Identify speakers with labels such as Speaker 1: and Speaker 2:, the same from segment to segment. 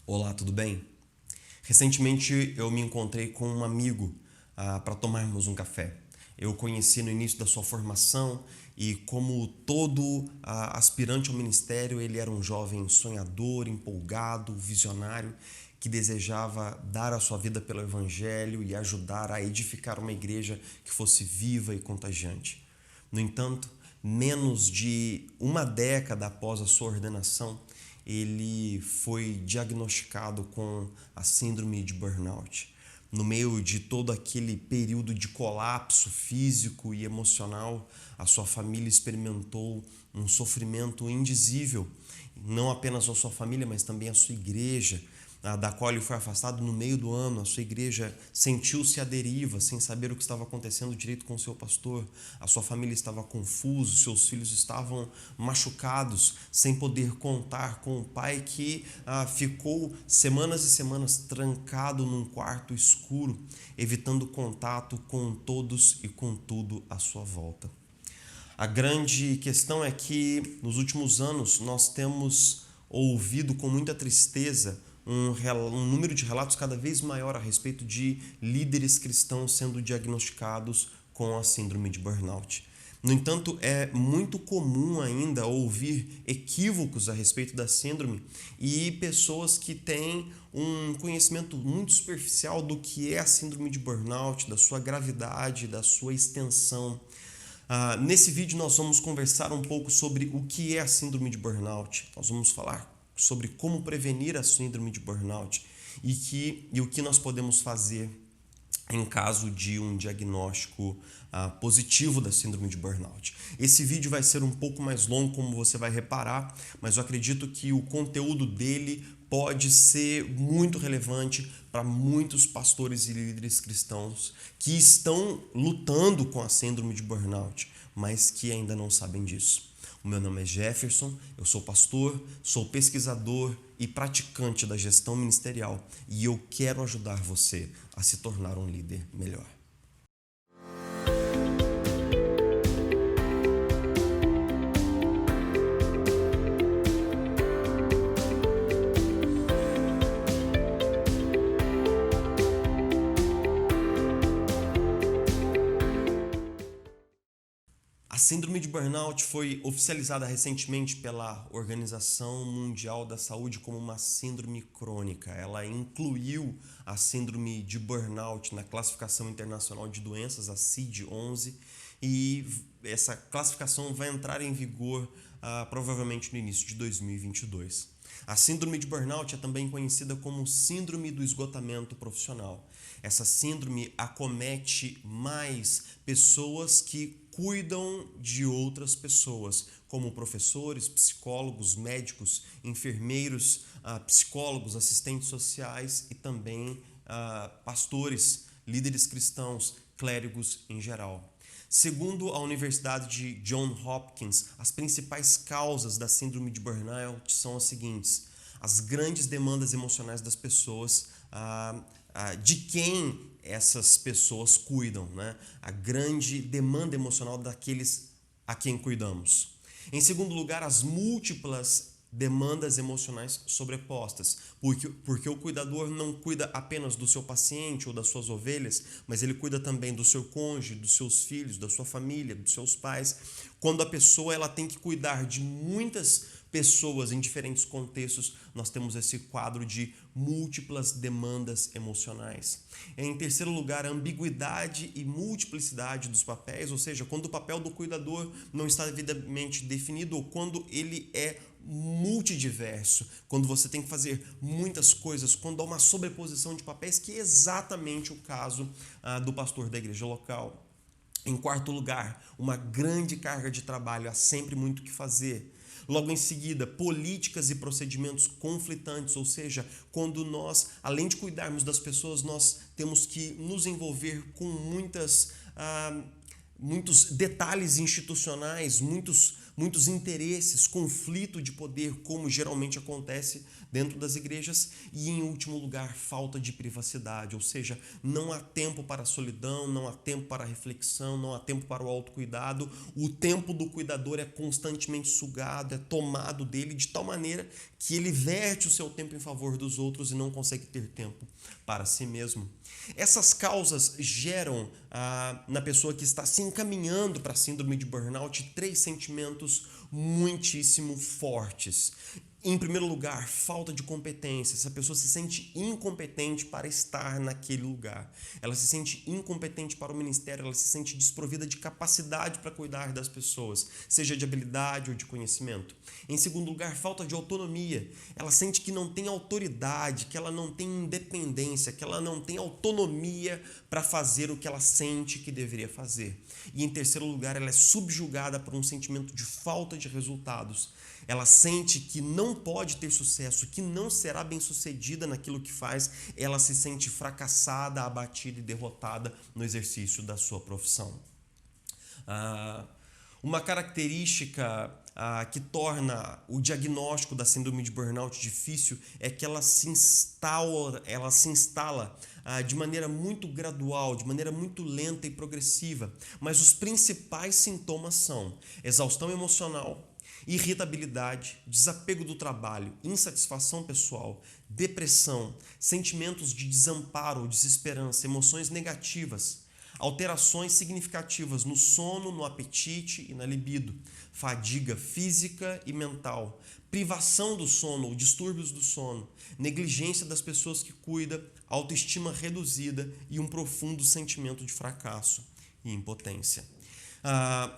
Speaker 1: Olá, tudo bem? Recentemente eu me encontrei com um amigo para tomarmos um café. Eu o conheci no início da sua formação e, como todo aspirante ao ministério, ele era um jovem sonhador, empolgado, visionário, que desejava dar a sua vida pelo Evangelho e ajudar a edificar uma igreja que fosse viva e contagiante. No entanto, menos de uma década após a sua ordenação, ele foi diagnosticado com a síndrome de burnout. No meio de todo aquele período de colapso físico e emocional, a sua família experimentou um sofrimento indizível. Não apenas a sua família, mas também a sua igreja, da qual ele foi afastado no meio do ano. A sua igreja sentiu-se à deriva, sem saber o que estava acontecendo direito com o seu pastor. A sua família estava confusa, seus filhos estavam machucados, sem poder contar com o pai que ficou semanas e semanas trancado num quarto escuro, evitando contato com todos e com tudo à sua volta. A grande questão é que nos últimos anos nós temos ouvido com muita tristeza um número de relatos cada vez maior a respeito de líderes cristãos sendo diagnosticados com a síndrome de burnout. No entanto, é muito comum ainda ouvir equívocos a respeito da síndrome e pessoas que têm um conhecimento muito superficial do que é a síndrome de burnout, da sua gravidade, da sua extensão. Nesse vídeo nós vamos conversar um pouco sobre o que é a síndrome de burnout. Nós vamos falar sobre como prevenir a síndrome de burnout e o que nós podemos fazer em caso de um diagnóstico positivo da síndrome de burnout. Esse vídeo vai ser um pouco mais longo, como você vai reparar, mas eu acredito que o conteúdo dele pode ser muito relevante para muitos pastores e líderes cristãos que estão lutando com a síndrome de burnout, mas que ainda não sabem disso. O meu nome é Jefferson, eu sou pastor, sou pesquisador e praticante da gestão ministerial e eu quero ajudar você a se tornar um líder melhor. A síndrome de burnout foi oficializada recentemente pela Organização Mundial da Saúde como uma síndrome crônica. Ela incluiu a síndrome de burnout na classificação internacional de doenças, a CID-11, e essa classificação vai entrar em vigor provavelmente no início de 2022. A síndrome de burnout é também conhecida como síndrome do esgotamento profissional. Essa síndrome acomete mais pessoas que cuidam de outras pessoas, como professores, psicólogos, médicos, enfermeiros, psicólogos, assistentes sociais e também pastores, líderes cristãos, clérigos em geral. Segundo a Universidade de Johns Hopkins, as principais causas da síndrome de burnout são as seguintes: as grandes demandas emocionais das pessoas, de quem essas pessoas cuidam, né? A grande demanda emocional daqueles a quem cuidamos. Em segundo lugar, as múltiplas demandas emocionais sobrepostas, porque o cuidador não cuida apenas do seu paciente ou das suas ovelhas, mas ele cuida também do seu cônjuge, dos seus filhos, da sua família, dos seus pais. Quando a pessoa ela tem que cuidar de muitas pessoas em diferentes contextos, nós temos esse quadro de múltiplas demandas emocionais. Em terceiro lugar, a ambiguidade e multiplicidade dos papéis, ou seja, quando o papel do cuidador não está devidamente definido ou quando ele é multidiverso, quando você tem que fazer muitas coisas, quando há uma sobreposição de papéis, que é exatamente o caso do pastor da igreja local. Em quarto lugar, uma grande carga de trabalho, há sempre muito o que fazer. Logo em seguida, políticas e procedimentos conflitantes, ou seja, quando nós, além de cuidarmos das pessoas, nós temos que nos envolver com muitos detalhes institucionais, muitos muitos interesses, conflito de poder, como geralmente acontece dentro das igrejas, e em último lugar, falta de privacidade, ou seja, não há tempo para a solidão, não há tempo para a reflexão, não há tempo para o autocuidado, o tempo do cuidador é constantemente sugado, é tomado dele de tal maneira que ele verte o seu tempo em favor dos outros e não consegue ter tempo para si mesmo. Essas causas geram na pessoa que está se encaminhando para a síndrome de burnout 3 sentimentos muitíssimo fortes. Em primeiro lugar, falta de competência. Essa pessoa se sente incompetente para estar naquele lugar. Ela se sente incompetente para o ministério, ela se sente desprovida de capacidade para cuidar das pessoas, seja de habilidade ou de conhecimento. Em segundo lugar, falta de autonomia. Ela sente que não tem autoridade, que ela não tem independência, que ela não tem autonomia para fazer o que ela sente que deveria fazer. E em terceiro lugar, ela é subjugada por um sentimento de falta de resultados. Ela sente que não pode ter sucesso, que não será bem-sucedida naquilo que faz. Ela se sente fracassada, abatida e derrotada no exercício da sua profissão. Uma característica que torna o diagnóstico da síndrome de burnout difícil é que ela se instala de maneira muito gradual, de maneira muito lenta e progressiva. Mas os principais sintomas são exaustão emocional, irritabilidade, desapego do trabalho, insatisfação pessoal, depressão, sentimentos de desamparo ou desesperança, emoções negativas, alterações significativas no sono, no apetite e na libido, fadiga física e mental, privação do sono ou distúrbios do sono, negligência das pessoas que cuida, autoestima reduzida e um profundo sentimento de fracasso e impotência.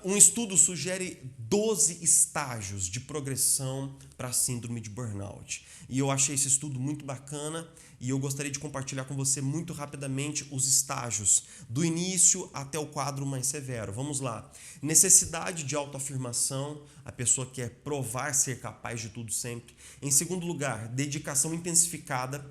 Speaker 1: Um estudo sugere 12 estágios de progressão para a síndrome de burnout. E eu achei esse estudo muito bacana e eu gostaria de compartilhar com você muito rapidamente os estágios, do início até o quadro mais severo. Vamos lá. Necessidade de autoafirmação, a pessoa quer provar ser capaz de tudo sempre. Em segundo lugar, dedicação intensificada.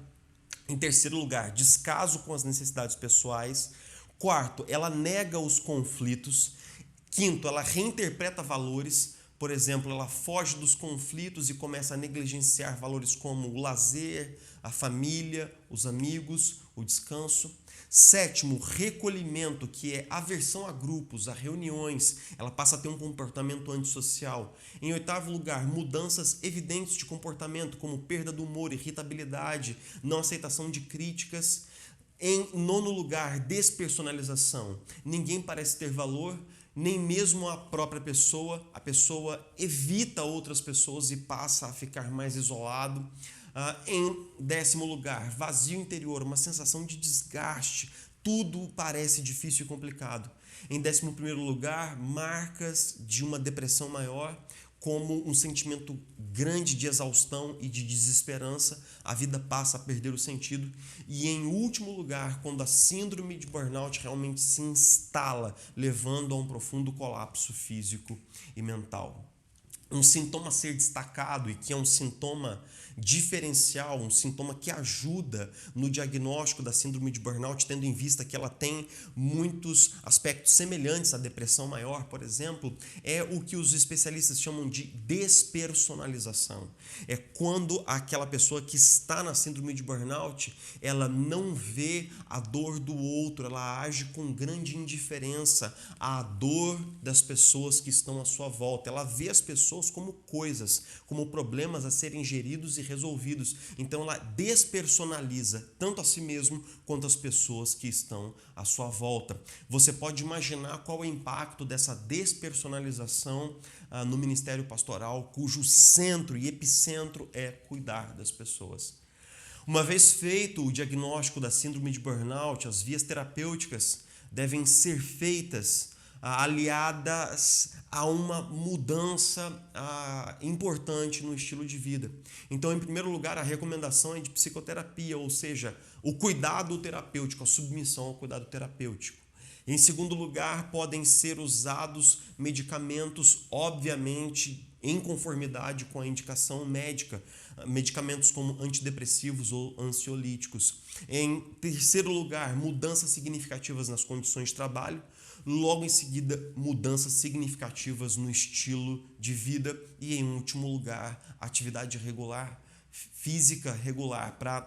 Speaker 1: Em terceiro lugar, descaso com as necessidades pessoais. Quarto, ela nega os conflitos. Quinto, ela reinterpreta valores, por exemplo, ela foge dos conflitos e começa a negligenciar valores como o lazer, a família, os amigos, o descanso. Sétimo, recolhimento, que é aversão a grupos, a reuniões, ela passa a ter um comportamento antissocial. Em oitavo lugar, mudanças evidentes de comportamento, como perda do humor, irritabilidade, não aceitação de críticas. Em nono lugar, despersonalização, ninguém parece ter valor, nem mesmo a própria pessoa, a pessoa evita outras pessoas e passa a ficar mais isolado. Em décimo lugar, vazio interior, uma sensação de desgaste, tudo parece difícil e complicado. Em 11º lugar, marcas de uma depressão maior, como um sentimento grande de exaustão e de desesperança, a vida passa a perder o sentido. E em último lugar, quando a síndrome de burnout realmente se instala, levando a um profundo colapso físico e mental. Um sintoma a ser destacado e que é um sintoma diferencial, um sintoma que ajuda no diagnóstico da síndrome de burnout, tendo em vista que ela tem muitos aspectos semelhantes à depressão maior, por exemplo, é o que os especialistas chamam de despersonalização. É quando aquela pessoa que está na síndrome de burnout, ela não vê a dor do outro, ela age com grande indiferença à dor das pessoas que estão à sua volta. Ela vê as pessoas como coisas, como problemas a serem geridos e resolvidos. Então ela despersonaliza tanto a si mesmo quanto as pessoas que estão à sua volta. Você pode imaginar qual é o impacto dessa despersonalização no ministério pastoral, cujo centro e epicentro é cuidar das pessoas. Uma vez feito o diagnóstico da síndrome de burnout, as vias terapêuticas devem ser feitas aliadas a uma mudança importante no estilo de vida. Então, em primeiro lugar, a recomendação é de psicoterapia, ou seja, o cuidado terapêutico, a submissão ao cuidado terapêutico. Em segundo lugar, podem ser usados medicamentos, obviamente, em conformidade com a indicação médica, medicamentos como antidepressivos ou ansiolíticos. Em terceiro lugar, mudanças significativas nas condições de trabalho. Logo em seguida, mudanças significativas no estilo de vida e, em último lugar, atividade regular, física regular, para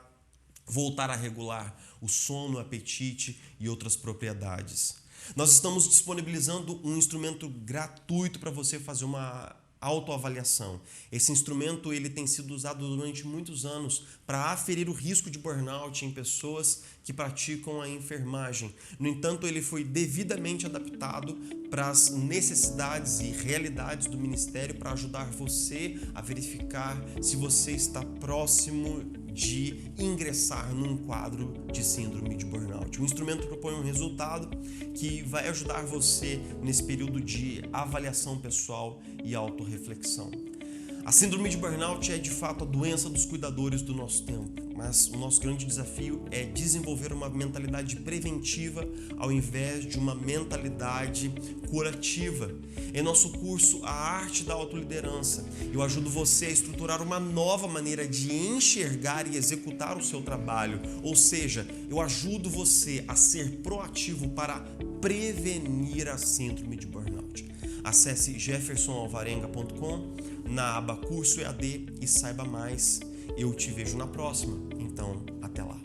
Speaker 1: voltar a regular o sono, o apetite e outras propriedades. Nós estamos disponibilizando um instrumento gratuito para você fazer uma autoavaliação. Esse instrumento ele tem sido usado durante muitos anos para aferir o risco de burnout em pessoas que praticam a enfermagem. No entanto, ele foi devidamente adaptado para as necessidades e realidades do Ministério para ajudar você a verificar se você está próximo de ingressar num quadro de síndrome de burnout. O instrumento propõe um resultado que vai ajudar você nesse período de avaliação pessoal e autorreflexão. A síndrome de burnout é de fato a doença dos cuidadores do nosso tempo, mas o nosso grande desafio é desenvolver uma mentalidade preventiva ao invés de uma mentalidade curativa. Em nosso curso A Arte da Autoliderança, eu ajudo você a estruturar uma nova maneira de enxergar e executar o seu trabalho, ou seja, eu ajudo você a ser proativo para prevenir a síndrome de burnout. Acesse jeffersonalvarenga.com na aba Curso EAD e saiba mais. Eu te vejo na próxima. Então, até lá.